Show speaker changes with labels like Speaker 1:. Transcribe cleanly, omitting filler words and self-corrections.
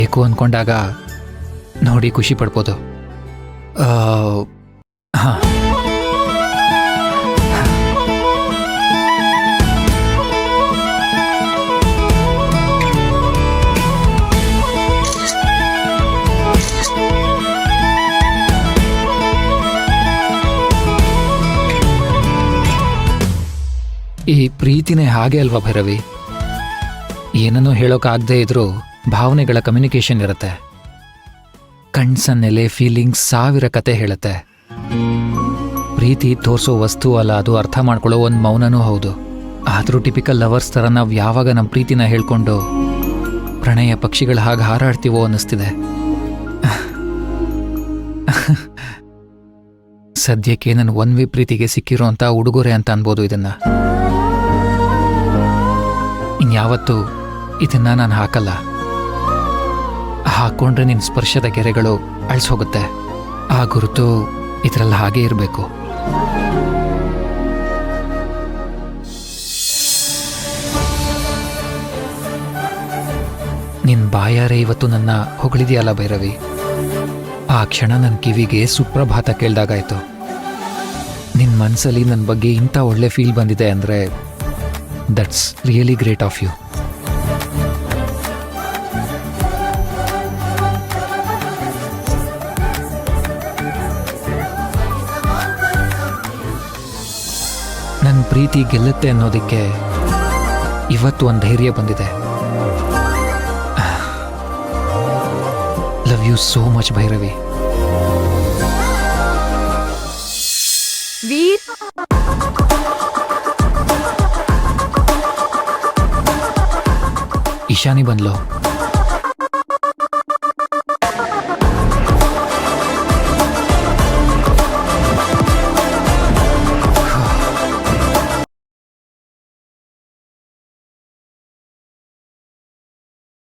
Speaker 1: ಬೇಕು ಅಂದ್ಕೊಂಡಾಗ ನೋಡಿ ಖುಷಿ ಪಡ್ಬೋದು. ಹಾಂ, ಈ ಪ್ರೀತಿನೇ ಹಾಗೆ ಅಲ್ವಾ ಭೈರವಿ? ಏನನ್ನೂ ಹೇಳೋಕ್ಕಾಗದೇ ಇದ್ರೂ ಭಾವನೆಗಳ ಕಮ್ಯುನಿಕೇಶನ್ ಇರುತ್ತೆ. ಕಣ್ಸನ್ನೆಲೆ ಫೀಲಿಂಗ್ಸ್ 1000 ಕತೆ ಹೇಳುತ್ತೆ. ಪ್ರೀತಿ ತೋರಿಸೋ ವಸ್ತು ಅಲ್ಲ, ಅದು ಅರ್ಥ ಮಾಡ್ಕೊಳ್ಳೋ ಒಂದು ಮೌನನೂ ಹೌದು. ಆದರೂ ಟಿಪಿಕಲ್ ಲವರ್ಸ್ ಥರ ನಾವು ಯಾವಾಗ ನಮ್ಮ ಪ್ರೀತಿನ ಹೇಳ್ಕೊಂಡು ಪ್ರಣಯ ಪಕ್ಷಿಗಳ ಹಾಗೆ ಹಾರಾಡ್ತೀವೋ ಅನ್ನಿಸ್ತಿದೆ. ಸದ್ಯಕ್ಕೆ ನನ್ನ ಒನ್ ವೇ ಪ್ರೀತಿಗೆ ಸಿಕ್ಕಿರೋ ಅಂತ ಉಡುಗೊರೆ ಅಂತ ಅನ್ಬೋದು ಇದನ್ನ. ಇನ್ಯಾವತ್ತೂ ಇದನ್ನ ನಾನು ಹಾಕಲ್ಲ. ಹಾಕೊಂಡ್ರೆ ನಿನ್ನ ಸ್ಪರ್ಶದ ಗೆರೆಗಳು ಅಳಿಸೋಗುತ್ತೆ. ಆ ಗುರುತು ಇದರಲ್ಲಿ ಹಾಗೇ ಇರಬೇಕು. ನಿನ್ನ ಬಾಯಾರೆ ಇವತ್ತು ನನ್ನ ಹೊಗಳಿದೆಯಲ್ಲ ಭೈರವಿ, ಆ ಕ್ಷಣ ನನ್ನ ಕಿವಿಗೆ ಸುಪ್ರಭಾತ ಕೇಳ್ದಾಗಾಯ್ತು. ನಿನ್ನ ಮನಸ್ಸಲ್ಲಿ ನನ್ನ ಬಗ್ಗೆ ಇಂಥ ಒಳ್ಳೆ ಫೀಲ್ ಬಂದಿದೆ ಅಂದರೆ that's really great of you. ನನ್ನ ಪ್ರೀತಿ ಗೆಲ್ಲುತ್ತೆ ಅನ್ನೋದಕ್ಕೆ ಇವತ್ತು ಒಂದು ಧೈರ್ಯ ಬಂದಿದೆ. Love you so much Bhairavi.
Speaker 2: Veer,
Speaker 1: Ishani ಬಂದ್ಲು.